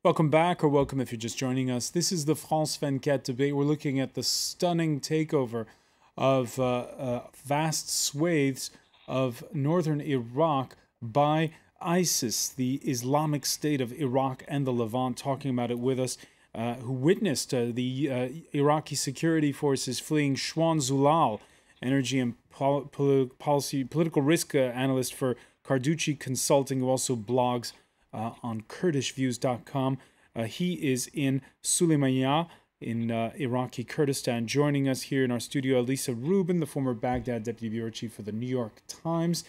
Welcome back, or welcome if you're just joining us. This is the France 24 debate. We're looking at the stunning takeover of vast swathes of northern Iraq by ISIS, the Islamic State of Iraq and the Levant. Talking about it with us, who witnessed the Iraqi security forces fleeing. Shwan ZULAL, energy and political risk analyst for Kurdish Consulting, who also blogs on KurdishViews.com. He is in Sulaymaniyah in Iraqi Kurdistan. Joining us here in our studio, Alissa RUBIN, the former Baghdad deputy bureau chief for the New York Times.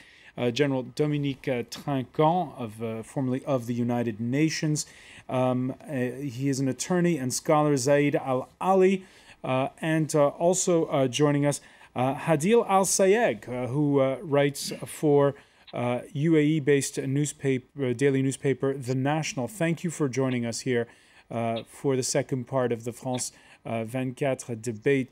General Dominique Trinquant, formerly of the United Nations. He is an attorney and scholar, Zaid AL-ALI. And also joining us, Hadeel Al SAYEGH, who writes for UAE-based newspaper, daily newspaper, The National. Thank you for joining us here for the second part of the France 24 debate.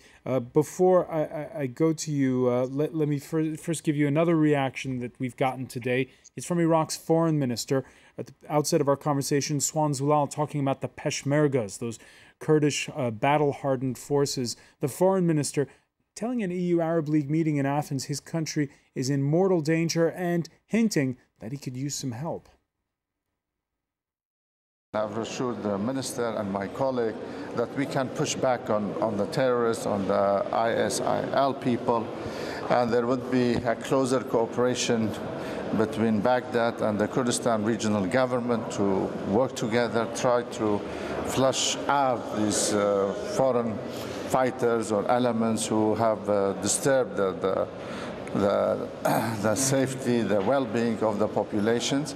Before I go to you, let me first give you another reaction that we've gotten today. It's from Iraq's foreign minister. At the outset of our conversation, Shwan ZULAL talking about the Peshmergas, those Kurdish battle-hardened forces. The foreign minister telling an EU Arab League meeting in Athens his country is in mortal danger and hinting that he could use some help. I've assured the minister and my colleague that we can push back on the terrorists, on the ISIL people, and there would be a closer cooperation between Baghdad and the Kurdistan regional government to work together, try to flush out these foreign fighters or elements who have disturbed the safety, the well-being of the populations.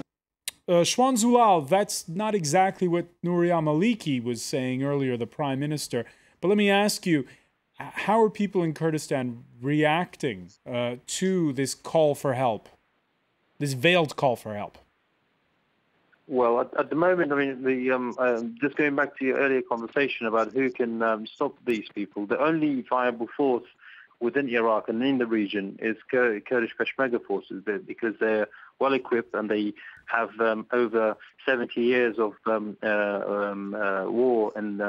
Shwan ZULAL, that's not exactly what Nouri al-Maliki was saying earlier, the prime minister. But let me ask you, how are people in Kurdistan reacting to this call for help, this veiled call for help? Well, at the moment, I mean, just going back to your earlier conversation about who can stop these people, the only viable force within Iraq and in the region is Kurdish Peshmerga forces, because they're well equipped and they have over 70 years of war and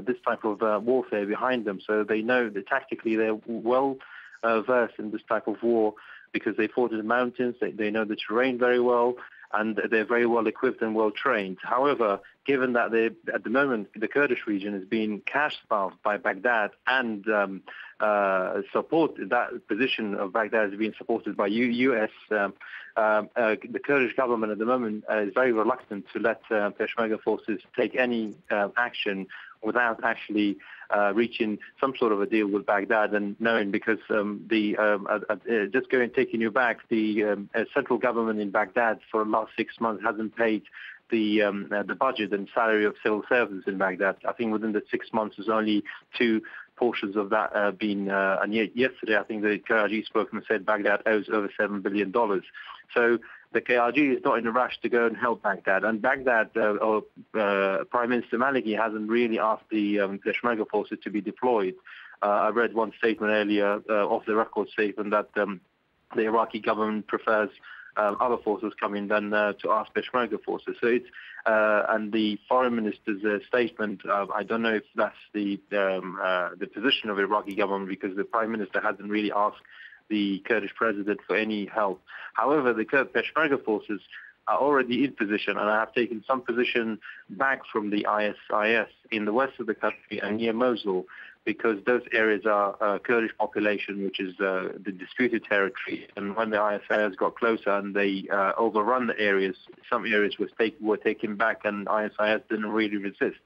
this type of warfare behind them. So they know that tactically they're well versed in this type of war because they fought in the mountains, they know the terrain very well, and they're very well equipped and well trained. However, given that at the moment the Kurdish region is being cash-starved by Baghdad and that position of Baghdad is being supported by US, the Kurdish government at the moment is very reluctant to let Peshmerga forces take any action without actually reaching some sort of a deal with Baghdad, and knowing because taking you back, the central government in Baghdad for the last 6 months hasn't paid the budget and salary of civil servants in Baghdad. I think within the 6 months there's only 2 portions of that been, and yesterday I think the KRG spokesman said Baghdad owes over $7 billion. So the KRG is not in a rush to go and help Baghdad, and Baghdad Prime Minister Maliki hasn't really asked the Peshmerga forces to be deployed. I read one statement earlier, off the record statement, that the Iraqi government prefers other forces coming than to ask Peshmerga forces. So it's and the foreign minister's statement, I don't know if that's the position of the Iraqi government, because the prime minister hasn't really asked the Kurdish president for any help. However, the Peshmerga forces are already in position and have taken some position back from the ISIS in the west of the country and near Mosul, because those areas are Kurdish population, which is the disputed territory. And when the ISIS got closer and they overrun the areas, some areas were taken back, and ISIS didn't really resist.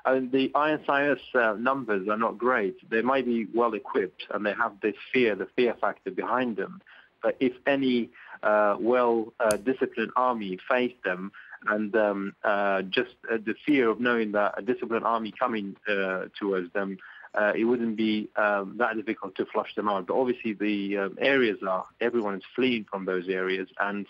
And the ISIS numbers are not great. They might be well equipped and they have this the fear factor behind them. But if any well-disciplined army faced them, and just the fear of knowing that a disciplined army coming towards them, it wouldn't be that difficult to flush them out. But obviously the areas everyone is fleeing from those areas, and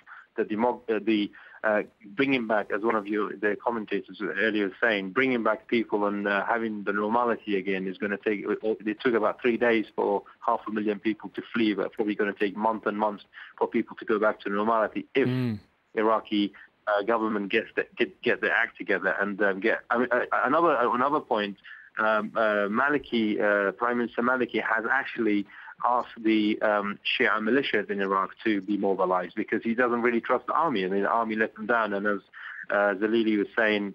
bringing back, as one of the commentators earlier was saying, bringing back people and having the normality again is going to take. It took about 3 days for 500,000 people to flee, but probably going to take months and months for people to go back to normality if Iraqi government get their act together and get. I mean, another point. Maliki, Prime Minister Maliki, has actually asked the Shia militias in Iraq to be mobilized because he doesn't really trust the army. I mean, the army let them down, and as Zalili was saying,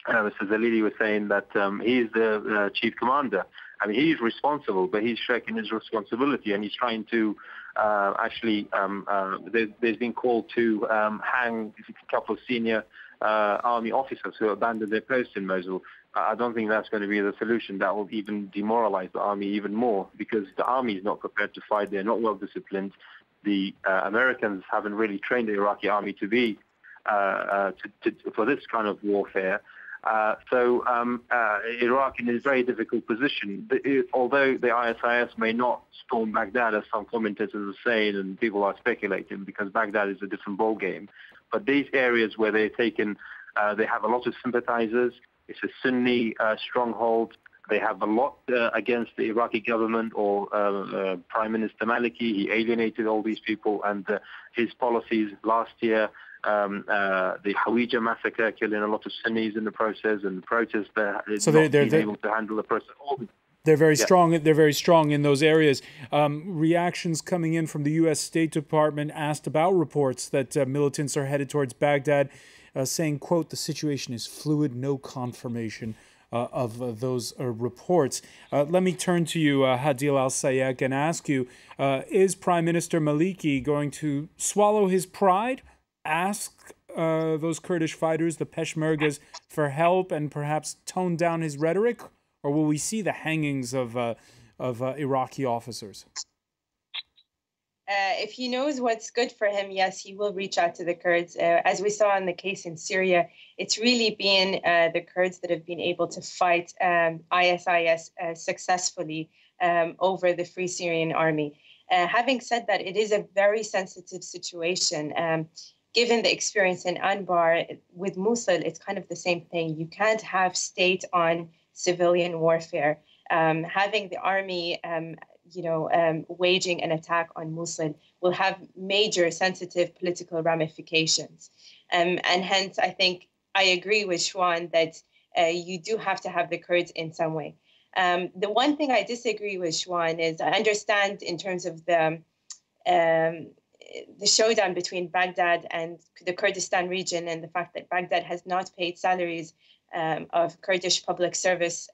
Mr. Zalili was saying that he's the chief commander. I mean, he's responsible, but he's shirking his responsibility, and he's trying to there's been called to hang a couple of senior army officers who abandoned their posts in Mosul. I don't think that's going to be the solution. That will even demoralize the army even more because the army is not prepared to fight. They're not well disciplined. The Americans haven't really trained the Iraqi army to be for this kind of warfare. So Iraq is in a very difficult position. Although the ISIS may not storm Baghdad, as some commentators are saying, and people are speculating, because Baghdad is a different ballgame. But these areas where they're taken, they have a lot of sympathizers. It's a Sunni stronghold. They have a lot against the Iraqi government or Prime Minister Maliki. He alienated all these people, and his policies last year, the Hawija massacre, killing a lot of Sunnis in the process, and the protests so they're able to handle the process. They're very strong. They're very strong in those areas. Reactions coming in from the U.S. State Department asked about reports that militants are headed towards Baghdad, saying, quote, "The situation is fluid, no confirmation of those reports." Let me turn to you, Hadeel Al SAYEGH, and ask you, is Prime Minister Maliki going to swallow his pride, ask those Kurdish fighters, the Peshmergas, for help and perhaps tone down his rhetoric? Or will we see the hangings of Iraqi officers? If he knows what's good for him, yes, he will reach out to the Kurds. As we saw in the case in Syria, it's really been the Kurds that have been able to fight ISIS successfully over the Free Syrian Army. Having said that, it is a very sensitive situation. Given the experience in Anbar with Mosul, it's kind of the same thing. You can't have state on civilian warfare. Having the army, waging an attack on Mosul will have major sensitive political ramifications. And hence, I think I agree with Shwan that you do have to have the Kurds in some way. The one thing I disagree with Shwan is I understand in terms of the showdown between Baghdad and the Kurdistan region and the fact that Baghdad has not paid salaries of Kurdish public service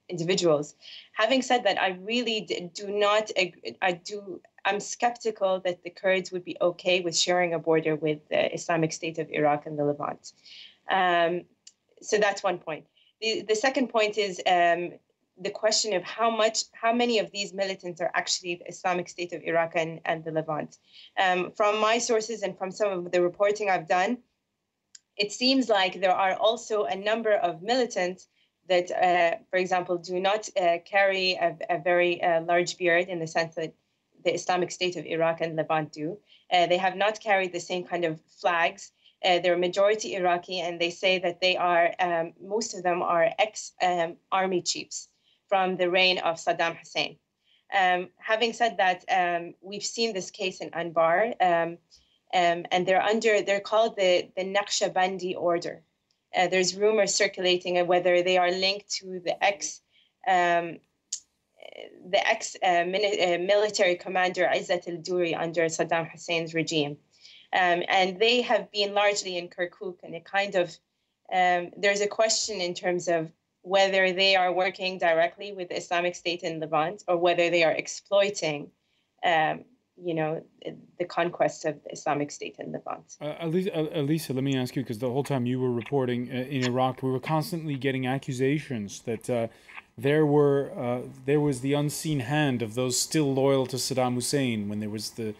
individuals. Having said that, I really do not agree. I'm skeptical that the Kurds would be okay with sharing a border with the Islamic State of Iraq and the Levant. So that's one point. The second point is the question of how many of these militants are actually the Islamic State of Iraq and the Levant. From my sources and from some of the reporting I've done, it seems like there are also a number of militants that, for example, do not carry a very large beard in the sense that the Islamic State of Iraq and Levant do. They have not carried the same kind of flags. They're majority Iraqi, and they say that they are, most of them are ex-army chiefs from the reign of Saddam Hussein. Having said that, we've seen this case in Anbar, and they're called the Naqshbandi order. There's rumors circulating of whether they are linked to the ex-military commander Izzat al-Duri under Saddam Hussein's regime. And they have been largely in Kirkuk, and it kind of, there's a question in terms of whether they are working directly with the Islamic State in Levant or whether they are exploiting the conquest of the Islamic State in Levant. Alissa, let me ask you, because the whole time you were reporting in Iraq, we were constantly getting accusations that there was the unseen hand of those still loyal to Saddam Hussein when there was the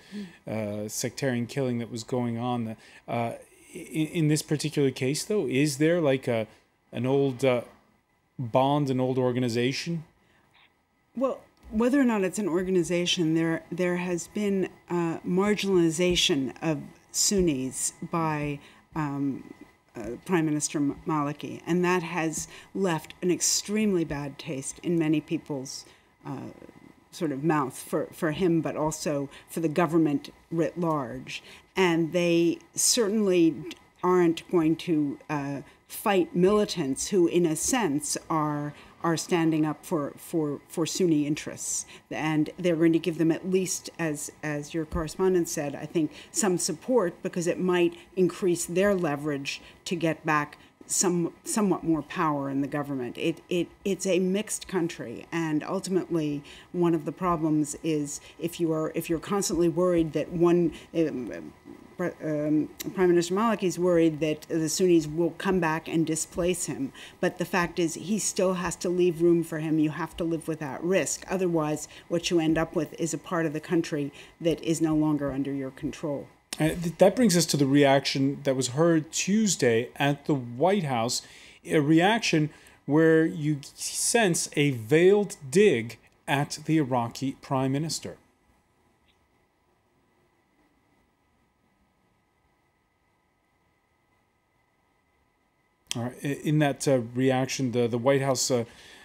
sectarian killing that was going on. In this particular case, though, is there like an old bond, an old organization? Well, whether or not it's an organization, there has been marginalization of Sunnis by Prime Minister Maliki, and that has left an extremely bad taste in many people's sort of mouth for him, but also for the government writ large. And they certainly aren't going to fight militants who, in a sense, are standing up for Sunni interests, and they're going to give them, at least as your correspondent said, I think, some support, because it might increase their leverage to get back somewhat more power in the government. It's a mixed country, and ultimately one of the problems is if you're constantly worried that Prime Minister Maliki is worried that the Sunnis will come back and displace him. But the fact is, he still has to leave room for him. You have to live with that risk. Otherwise, what you end up with is a part of the country that is no longer under your control. That brings us to the reaction that was heard Tuesday at the White House, a reaction where you sense a veiled dig at the Iraqi Prime Minister. All right. In that reaction, the White House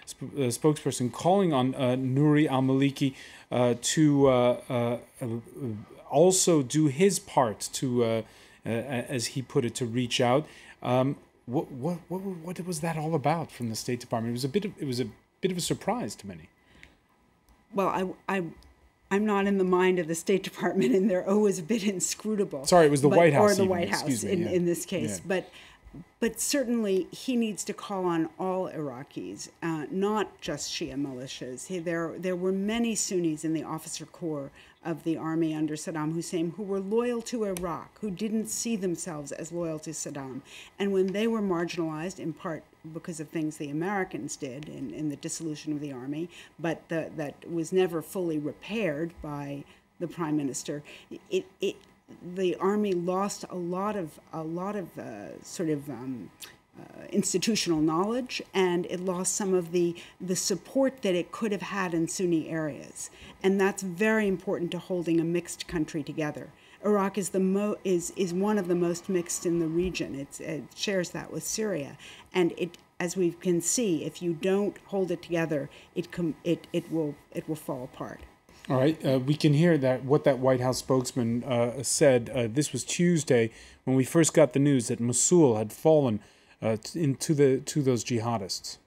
spokesperson calling on Nouri al-Maliki to also do his part to, as he put it, to reach out. What was that all about from the State Department? It was a bit of a surprise to many. Well, I'm not in the mind of the State Department, and they're always a bit inscrutable. Sorry, it was the White House, or the White House in this case, yeah. But certainly he needs to call on all Iraqis, not just Shia militias. There were many Sunnis in the officer corps of the army under Saddam Hussein who were loyal to Iraq, who didn't see themselves as loyal to Saddam. And when they were marginalized, in part because of things the Americans did in the dissolution of the army, but that was never fully repaired by the prime minister, the army lost a lot of institutional knowledge, and it lost some of the support that it could have had in Sunni areas, and that's very important to holding a mixed country together. Iraq is one of the most mixed in the region. It shares that with Syria, and as we can see, if you don't hold it together, it will fall apart. All right, we can hear what that White House spokesman said. This was Tuesday when we first got the news that Mosul had fallen to those jihadists.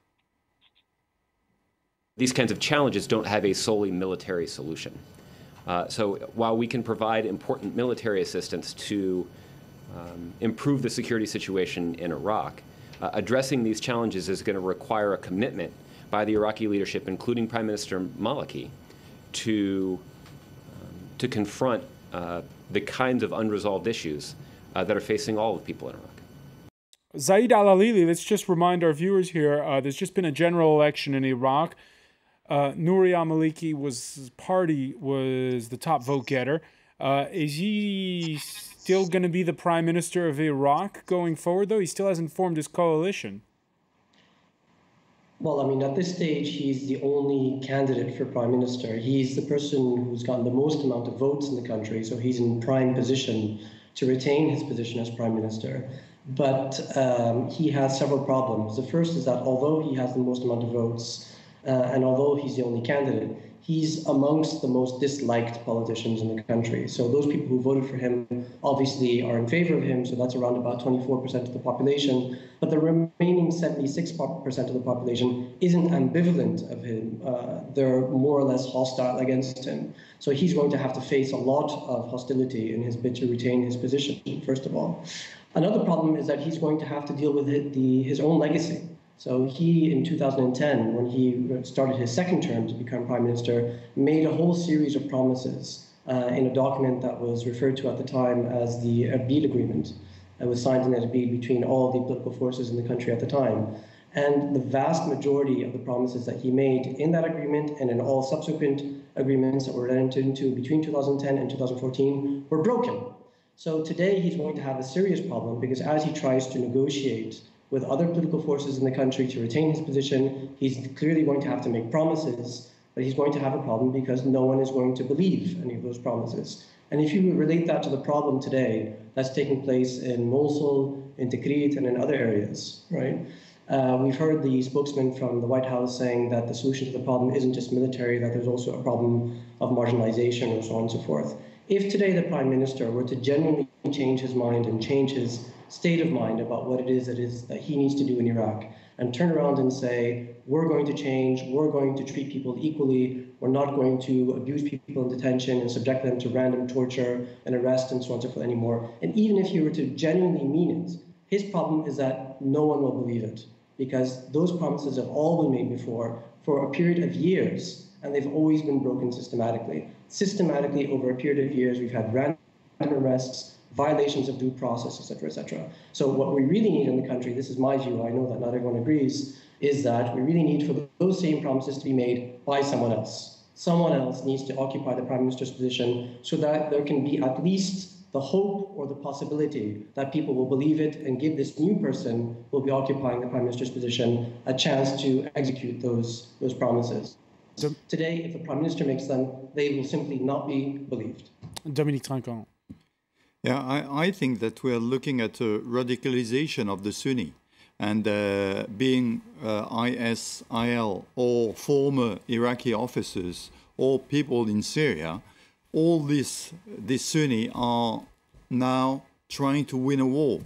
These kinds of challenges don't have a solely military solution. So while we can provide important military assistance to improve the security situation in Iraq, addressing these challenges is going to require a commitment by the Iraqi leadership, including Prime Minister Maliki, to confront the kinds of unresolved issues that are facing all of the people in Iraq. Zaid AL-ALI, let's just remind our viewers here, there's just been a general election in Iraq. Nouri al-Maliki's party was the top vote getter. Is he still going to be the prime minister of Iraq going forward, though? He still hasn't formed his coalition. Well, I mean, at this stage, he's the only candidate for prime minister. He's the person who's gotten the most amount of votes in the country, so he's in prime position to retain his position as prime minister. But he has several problems. The first is that although he has the most amount of votes, and although he's the only candidate, he's amongst the most disliked politicians in the country. So those people who voted for him obviously are in favor of him, so that's around about 24% of the population. But the remaining 76% of the population isn't ambivalent of him. They're more or less hostile against him. So he's going to have to face a lot of hostility in his bid to retain his position, first of all. Another problem is that he's going to have to deal with his own legacy. So he, in 2010, when he started his second term to become prime minister, made a whole series of promises in a document that was referred to at the time as the Erbil Agreement. It was signed in Erbil between all the political forces in the country at the time. And the vast majority of the promises that he made in that agreement and in all subsequent agreements that were entered into between 2010 and 2014 were broken. So today he's going to have a serious problem because as he tries to negotiate with other political forces in the country to retain his position, he's clearly going to have to make promises, but he's going to have a problem because no one is going to believe any of those promises. And if you relate that to the problem today that's taking place in Mosul, in Tikrit, and in other areas, right? We've heard the spokesman from the White House saying that the solution to the problem isn't just military, that there's also a problem of marginalization or so on and so forth. If today the Prime Minister were to genuinely change his mind and change his state of mind about what it is that he needs to do in Iraq, and turn around and say, we're going to change, we're going to treat people equally, we're not going to abuse people in detention and subject them to random torture and arrest and so on and so forth anymore. And even if he were to genuinely mean it, his problem is that no one will believe it, because those promises have all been made before for a period of years, and they've always been broken systematically. Systematically, over a period of years, we've had random arrests, violations of due process, et cetera, et cetera. So what we really need in the country, this is my view, I know that not everyone agrees, is that we really need for those same promises to be made by someone else. Someone else needs to occupy the Prime Minister's position so that there can be at least the hope or the possibility that people will believe it and give this new person who will be occupying the Prime Minister's position a chance to execute those promises. Today, if the Prime Minister makes them, they will simply not be believed. Dominique Trinquant. Yeah, I think that we're looking at a radicalization of the Sunni. And being ISIL or former Iraqi officers or people in Syria, all these Sunni are now trying to win a war.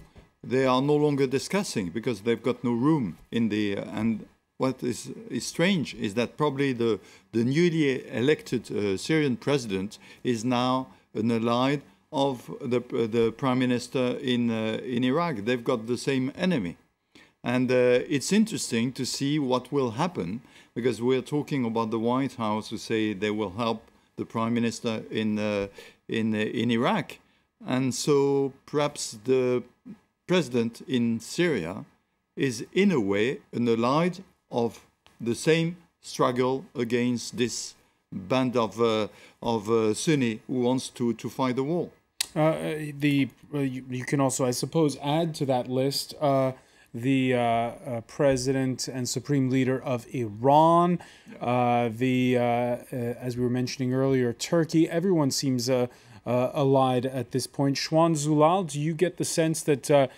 They are no longer discussing because they've got no room in the... and what is strange is that probably the newly elected Syrian president is now an ally of the Prime Minister in Iraq. They've got the same enemy. And it's interesting to see what will happen, because we're talking about the White House who say they will help the Prime Minister in Iraq. And so perhaps the president in Syria is in a way an ally of the same struggle against this band of Sunni who wants to fight the war. You can also, I suppose, add to that list the president and supreme leader of Iran, as we were mentioning earlier, Turkey. Everyone seems allied at this point. Shwan ZULAL, do you get the sense that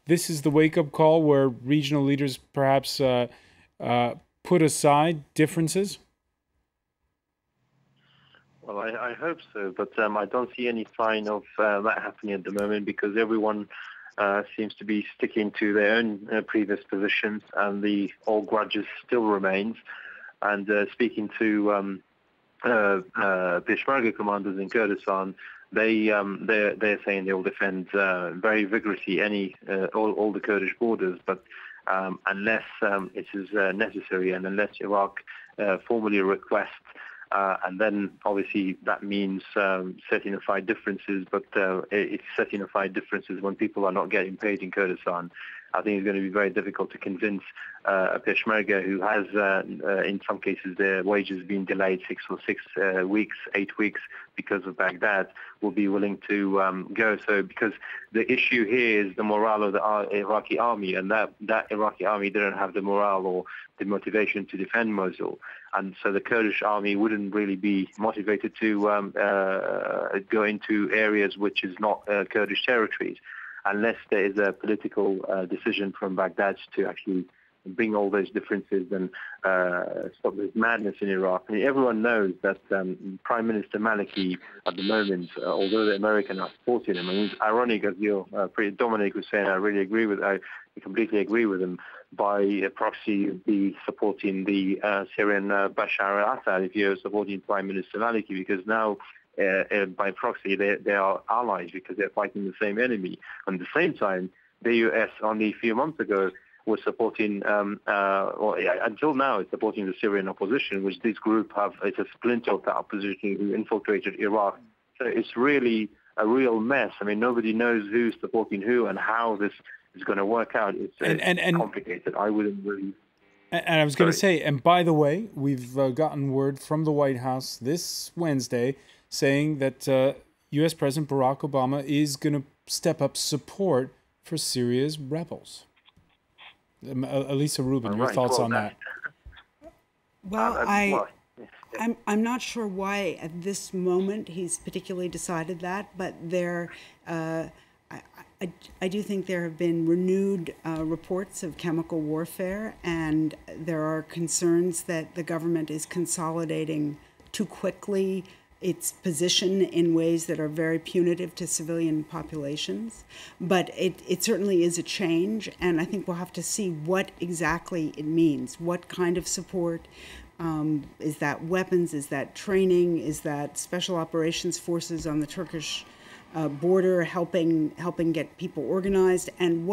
this is the wake-up call where regional leaders perhaps put aside differences? Well, I hope so, but I don't see any sign of that happening at the moment, because everyone seems to be sticking to their own previous positions, and the old grudges still remains. And speaking to Peshmerga commanders in Kurdistan, they're saying they will defend very vigorously all the Kurdish borders, but unless it is necessary, and unless Iraq formally requests. And then, obviously, that means setting aside differences, but it's setting aside differences when people are not getting paid in Kurdistan. I think it's going to be very difficult to convince a Peshmerga who has, in some cases, their wages being delayed 6 weeks, 8 weeks because of Baghdad, will be willing to go. So, because the issue here is the morale of the Iraqi army, and that Iraqi army didn't have the morale or the motivation to defend Mosul. And so the Kurdish army wouldn't really be motivated to go into areas which is not Kurdish territories, unless there is a political decision from Baghdad to actually bring all those differences and stop this madness in Iraq. I mean, everyone knows that Prime Minister Maliki at the moment, although the Americans are supporting him, I mean, it's ironic, as Dominic was saying, I completely agree with him, by proxy be supporting the Syrian Bashar al-Assad if you're supporting Prime Minister Maliki, because now by proxy they are allies because they're fighting the same enemy. At the same time, the US only a few months ago was supporting, until now, it's supporting the Syrian opposition, which this group it's a splinter of that opposition who infiltrated Iraq. So it's really a real mess. I mean, nobody knows who's supporting who and how this is going to work out. It's complicated. I wouldn't really... And I was going to say, and by the way, we've gotten word from the White House this Wednesday saying that U.S. President Barack Obama is going to step up support for Syria's rebels. Alissa, RUBIN, your thoughts on that? Well, I'm not sure why at this moment he's particularly decided that, but I do think there have been renewed reports of chemical warfare, and there are concerns that the government is consolidating too quickly its position in ways that are very punitive to civilian populations. But it certainly is a change, and I think we'll have to see what exactly it means. What kind of support? Is that weapons? Is that training? Is that special operations forces on the Turkish border helping get people organized? And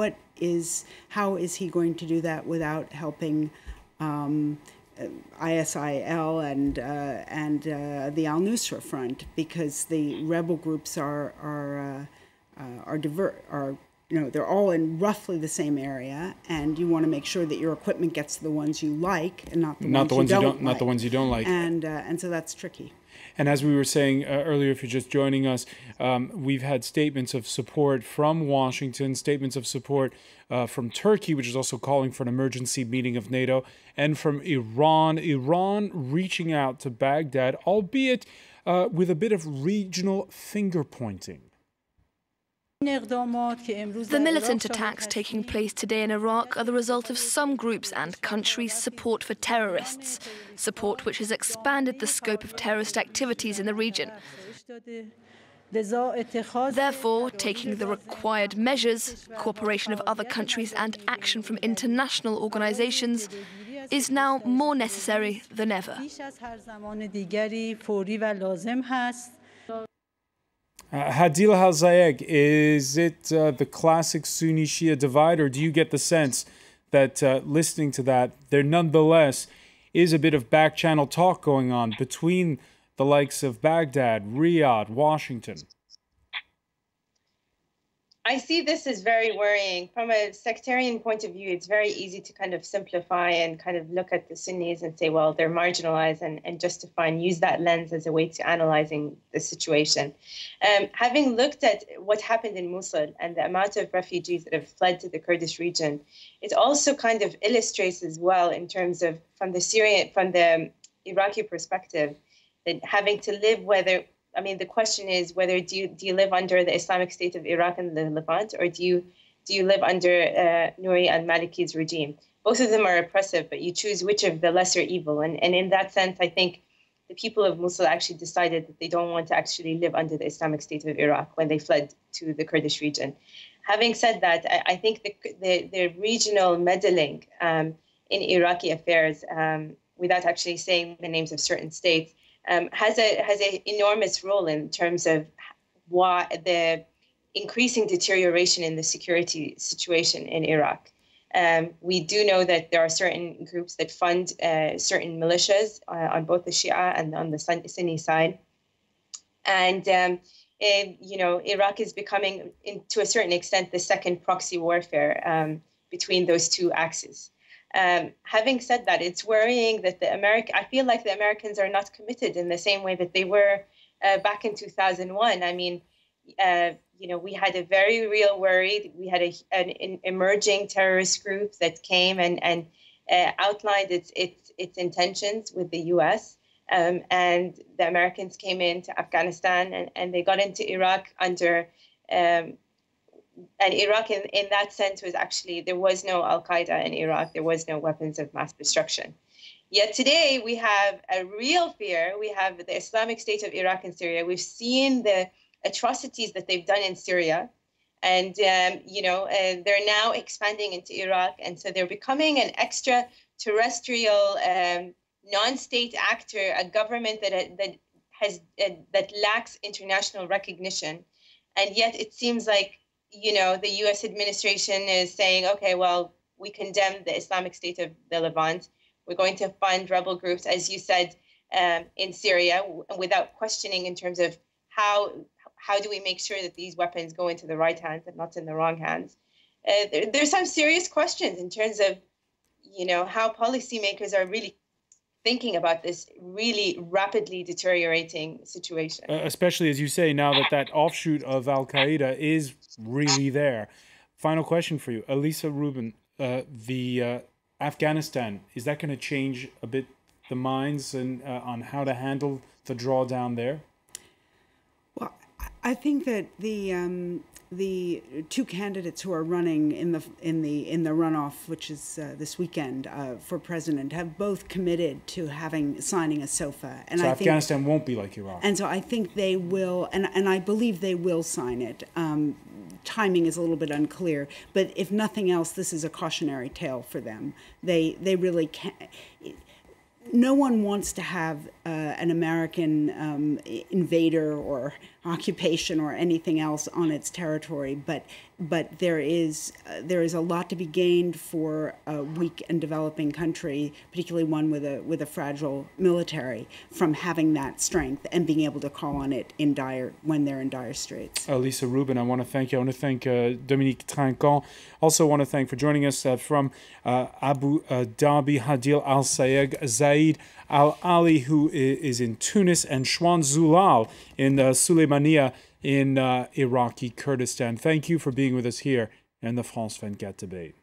how is he going to do that without helping ISIL and the Al-Nusra Front, because the rebel groups are they're all in roughly the same area, and you want to make sure that your equipment gets to the ones you like and not the ones you don't like. Not the ones you don't like. And so that's tricky. And as we were saying earlier, if you're just joining us, we've had statements of support from Washington, statements of support from Turkey, which is also calling for an emergency meeting of NATO, and from Iran. Iran reaching out to Baghdad, albeit with a bit of regional finger-pointing. The militant attacks taking place today in Iraq are the result of some groups and countries' support for terrorists, support which has expanded the scope of terrorist activities in the region. Therefore, taking the required measures, cooperation of other countries and action from international organizations is now more necessary than ever. Hadeel Al SAYEGH, is it the classic Sunni-Shia divide, or do you get the sense that listening to that, there nonetheless is a bit of back-channel talk going on between the likes of Baghdad, Riyadh, Washington? I see this as very worrying. From a sectarian point of view, it's very easy to kind of simplify and kind of look at the Sunnis and say, well, they're marginalized, and justify and use that lens as a way to analyzing the situation. Having looked at what happened in Mosul and the amount of refugees that have fled to the Kurdish region, it also kind of illustrates as well in terms of from the Iraqi perspective, that having to live the question is whether do you live under the Islamic State of Iraq and the Levant, or do you live under Nouri al-Maliki's regime? Both of them are oppressive, but you choose which of the lesser evil. And in that sense, I think the people of Mosul actually decided that they don't want to actually live under the Islamic State of Iraq when they fled to the Kurdish region. Having said that, I think the regional meddling in Iraqi affairs, without actually saying the names of certain states, has an enormous role in terms of why the increasing deterioration in the security situation in Iraq. We do know that there are certain groups that fund certain militias on both the Shia and on the Sunni side. And, Iraq is becoming, to a certain extent, the second proxy warfare between those two axes. Having said that, it's worrying that I feel like the Americans are not committed in the same way that they were back in 2001. I mean, we had a very real worry. We had an emerging terrorist group that came and outlined its intentions with the U.S. And the Americans came into Afghanistan and they got into Iraq under. And Iraq, in that sense, was actually, there was no Al-Qaeda in Iraq. There was no weapons of mass destruction. Yet today, we have a real fear. We have the Islamic State of Iraq and Syria. We've seen the atrocities that they've done in Syria. And, they're now expanding into Iraq. And so they're becoming an extraterrestrial non-state actor, a government that lacks international recognition. And yet it seems like the U.S. administration is saying, okay, well, we condemn the Islamic State of the Levant. We're going to fund rebel groups, as you said, in Syria, without questioning in terms of how do we make sure that these weapons go into the right hands and not in the wrong hands. There's some serious questions in terms of, how policymakers are really thinking about this really rapidly deteriorating situation. Especially, as you say, now that offshoot of Al-Qaeda is really there. Final question for you. Alissa, RUBIN, the Afghanistan, is that going to change a bit the minds and on how to handle the drawdown there? Well, I think that the two candidates who are running in the runoff, which is this weekend for president, have both committed to signing a SOFA. And so I Afghanistan think, won't be like Iraq. And so I think they will, and I believe they will sign it. Timing is a little bit unclear, but if nothing else, this is a cautionary tale for them. They really can't. No one wants to have an American invader or occupation or anything else on its territory, but there is a lot to be gained for a weak and developing country, particularly one with a fragile military, from having that strength and being able to call on it when they're in dire straits. Alissa, RUBIN, I want to thank you. I want to thank Dominique Trinquant. Also want to thank for joining us from Abu Dhabi, Hadeel Al SAYEGH, Zaid AL-ALI, who is in Tunis, and Shwan ZULAL in Suleymania in Iraqi Kurdistan. Thank you for being with us here in the France 24 debate.